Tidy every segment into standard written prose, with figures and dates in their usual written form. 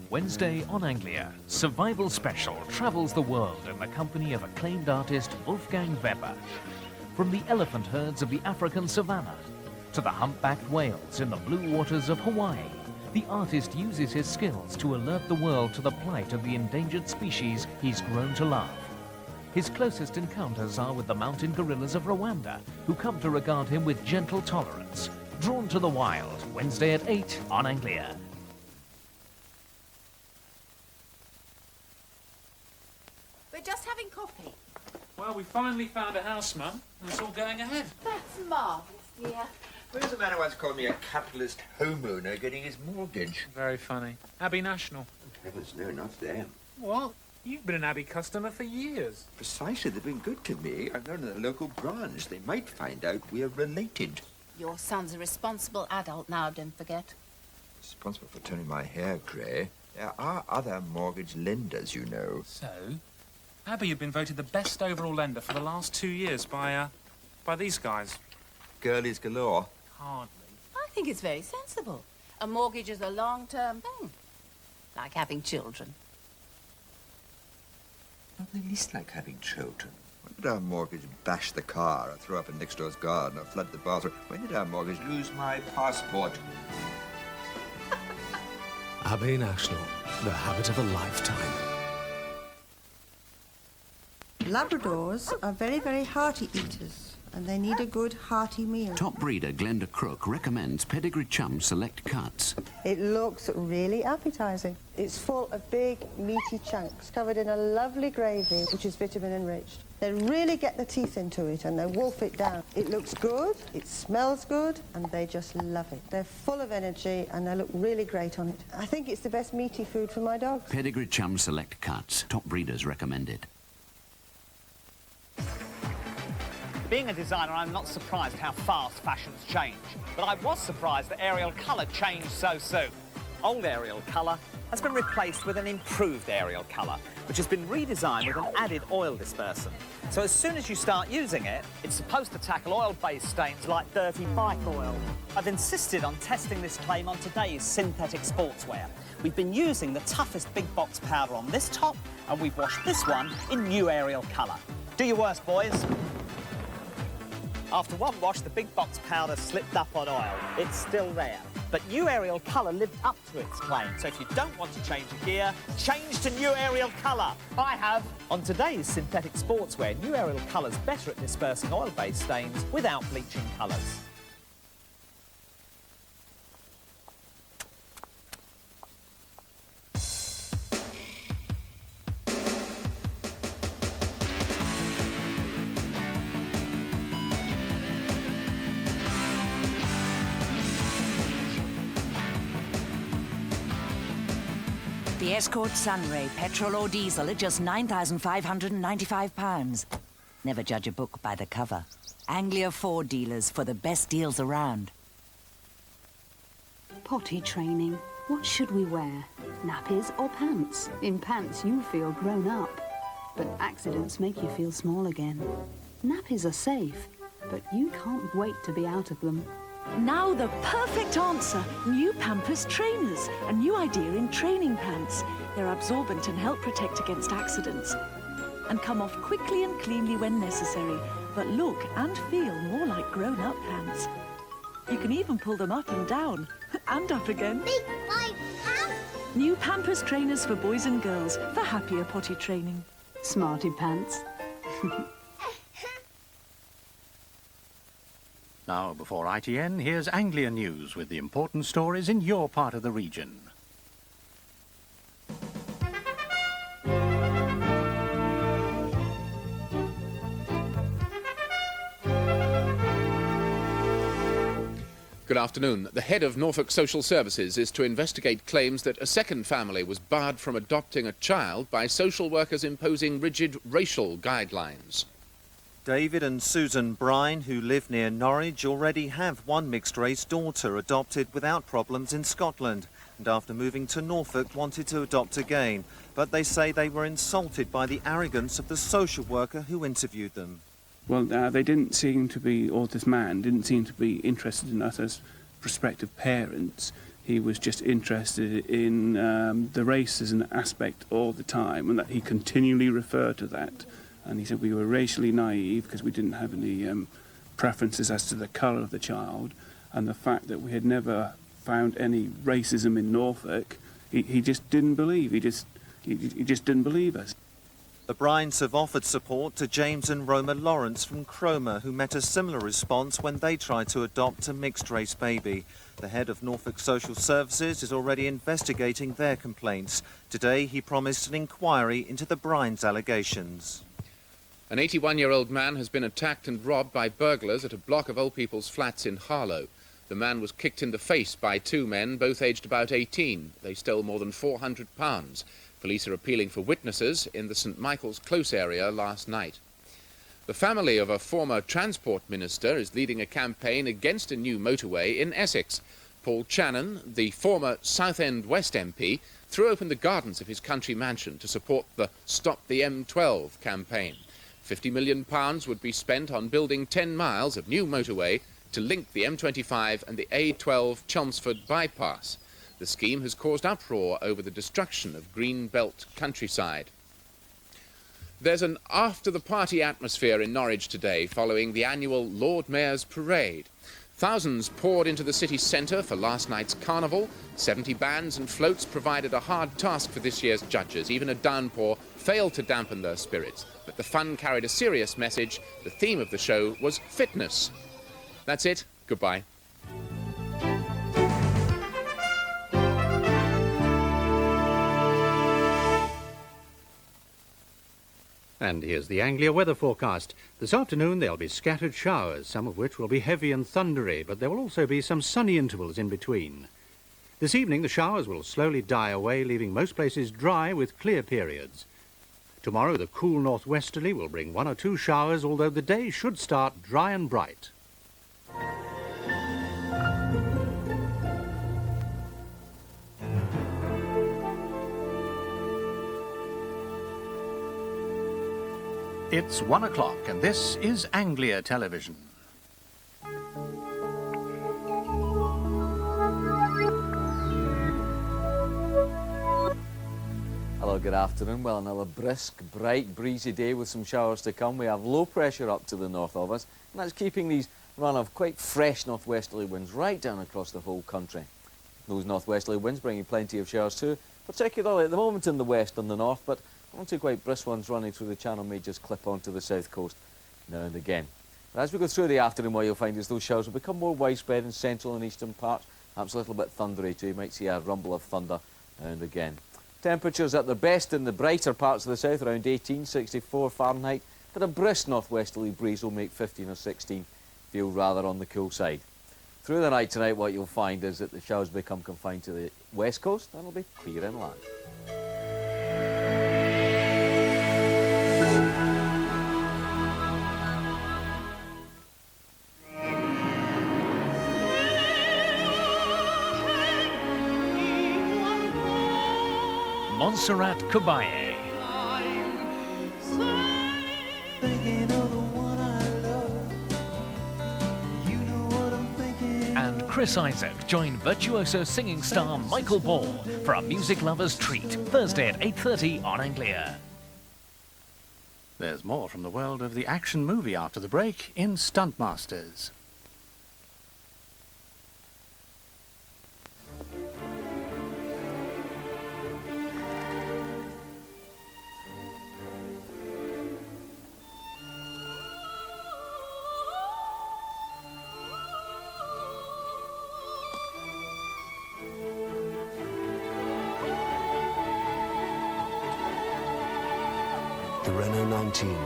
Wednesday on Anglia, Survival Special travels the world in the company of acclaimed artist Wolfgang Weber. From the elephant herds of the African savannah to the humpbacked whales in the blue waters of Hawaii, the artist uses his skills to alert the world to the plight of the endangered species he's grown to love. His closest encounters are with the mountain gorillas of Rwanda, who come to regard him with gentle tolerance. Drawn to the Wild, Wednesday at 8 on Anglia. We're just having coffee. Well, we finally found a house, Mum, and it's all going ahead. That's marvellous, dear. Where's a man who once called me a capitalist homeowner getting his mortgage? Very funny. Abbey National. Heavens, no, not them. What? You've been an Abbey customer for years. Precisely, they've been good to me. I've known the local branch. They might find out we're related. Your son's a responsible adult now, don't forget. Responsible for turning my hair grey. There are other mortgage lenders, you know. So, Abbey, you've been voted the best overall lender for the last 2 years by these guys. Girlies galore. Hardly. I think it's very sensible. A mortgage is a long-term thing. Like having children. Not the least like having children. When did our mortgage bash the car or throw up in next door's garden or flood the bathroom? When did our mortgage lose my passport? Abbey National, the habit of a lifetime. Labradors are very, very hearty eaters, and they need a good hearty meal. Top breeder Glenda Crook recommends Pedigree Chum Select Cuts. It looks really appetizing. It's full of big, meaty chunks covered in a lovely gravy, which is vitamin enriched. They really get the teeth into it and they wolf it down. It looks good, it smells good, and they just love it. They're full of energy and they look really great on it. I think it's the best meaty food for my dogs. Pedigree Chum Select Cuts. Top breeders recommend it. Being a designer, I'm not surprised how fast fashions change. But I was surprised that Ariel Color changed so soon. Old Ariel Color has been replaced with an improved Ariel Color, which has been redesigned with an added oil dispersant. So as soon as you start using it, it's supposed to tackle oil-based stains like dirty bike oil. I've insisted on testing this claim on today's synthetic sportswear. We've been using the toughest big box powder on this top, and we've washed this one in new Ariel Color. Do your worst, boys. After one wash, the big box powder slipped up on oil. It's still there. But new Ariel Color lived up to its claim. So if you don't want to change your gear, change to new Ariel Color. I have. On today's synthetic sportswear, new Ariel Color's better at dispersing oil-based stains without bleaching colours. The Escort Sunray, petrol or diesel at just £9,595. Never judge a book by the cover. Anglia Ford dealers for the best deals around. Potty training. What should we wear? Nappies or pants? In pants you feel grown up, but accidents make you feel small again. Nappies are safe, but you can't wait to be out of them. Now the perfect answer. New Pampers Trainers. A new idea in training pants. They're absorbent and help protect against accidents. And come off quickly and cleanly when necessary, but look and feel more like grown-up pants. You can even pull them up and down. And up again. Big white pants. New Pampers Trainers for boys and girls for happier potty training. Smarty pants. Now, before ITN, here's Anglia News with the important stories in your part of the region. Good afternoon. The head of Norfolk Social Services is to investigate claims that a second family was barred from adopting a child by social workers imposing rigid racial guidelines. David and Susan Brine, who live near Norwich, already have one mixed-race daughter adopted without problems in Scotland, and after moving to Norfolk wanted to adopt again. But they say they were insulted by the arrogance of the social worker who interviewed them. Well, they didn't seem to be, or this man didn't seem to be interested in us as prospective parents. he was just interested in the race as an aspect all the time, and that he continually referred to that. And he said we were racially naive because we didn't have any preferences as to the colour of the child, and the fact that we had never found any racism in Norfolk, he just didn't believe. He just didn't believe us. The Bryans have offered support to James and Roma Lawrence from Cromer, who met a similar response when they tried to adopt a mixed-race baby. The head of Norfolk Social Services is already investigating their complaints. Today, he promised an inquiry into the Bryans' allegations. An 81-year-old man has been attacked and robbed by burglars at a block of old people's flats in Harlow. The man was kicked in the face by two men, both aged about 18. They stole more than £400. Police are appealing for witnesses in the St Michael's Close area last night. The family of a former transport minister is leading a campaign against a new motorway in Essex. Paul Channon, the former Southend West MP, threw open the gardens of his country mansion to support the Stop the M12 campaign. £50 million would be spent on building 10 miles of new motorway to link the M25 and the A12 Chelmsford bypass. The scheme has caused uproar over the destruction of green belt countryside. There's an after-the-party atmosphere in Norwich today following the annual Lord Mayor's Parade. Thousands poured into the city centre for last night's carnival. 70 bands and floats provided a hard task for this year's judges. Even a downpour failed to dampen their spirits. But the fun carried a serious message. The theme of the show was fitness. That's it. Goodbye. And here's the Anglia weather forecast. This afternoon there'll be scattered showers, some of which will be heavy and thundery, but there will also be some sunny intervals in between. This evening the showers will slowly die away, leaving most places dry with clear periods. Tomorrow the cool northwesterly will bring 1 or 2 showers, although the day should start dry and bright. It's 1 o'clock, and this is Anglia Television. Hello, good afternoon. Well, another brisk, bright, breezy day with some showers to come. We have low pressure up to the north of us, and that's keeping these run of quite fresh northwesterly winds right down across the whole country. Those northwesterly winds bringing plenty of showers too, particularly at the moment in the west and the north, but one or two quite brisk ones running through the channel may just clip onto the south coast now and again. But as we go through the afternoon, what you'll find is those showers will become more widespread in central and eastern parts, perhaps a little bit thundery too. You might see a rumble of thunder now and again. Temperatures at their best in the brighter parts of the south, around 18, 64 Fahrenheit, but a brisk northwesterly breeze will make 15 or 16 feel rather on the cool side. Through the night tonight, what you'll find is that the showers become confined to the west coast and will be clear inland. Montserrat Caballé. And Chris Isaac join virtuoso singing star Michael Ball for a music lover's treat, Thursday at 8:30 on Anglia. There's more from the world of the action movie after the break in Stuntmasters. The Renault 19.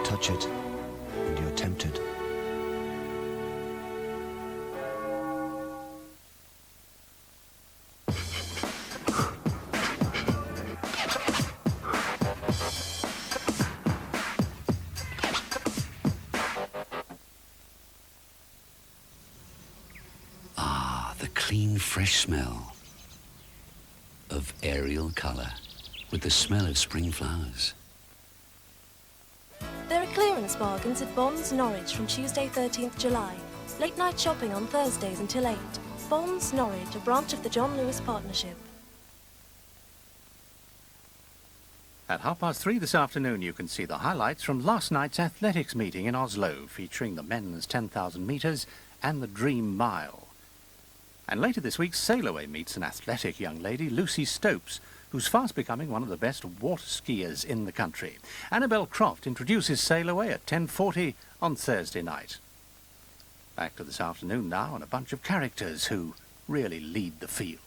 Touch it, and you're tempted. Ah, the clean, fresh smell of Ariel Color, with the smell of spring flowers. There are clearance bargains at Bonds, Norwich from Tuesday 13th July. Late night shopping on Thursdays until 8. Bonds, Norwich, a branch of the John Lewis Partnership. At 3:30 this afternoon, you can see the highlights from last night's athletics meeting in Oslo, featuring the men's 10,000 metres and the Dream Mile. And later this week, Sailaway meets an athletic young lady, Lucy Stopes, who's fast becoming one of the best water skiers in the country. Annabel Croft introduces Sailaway at 10:40 on Thursday night. Back to this afternoon now, and a bunch of characters who really lead the field.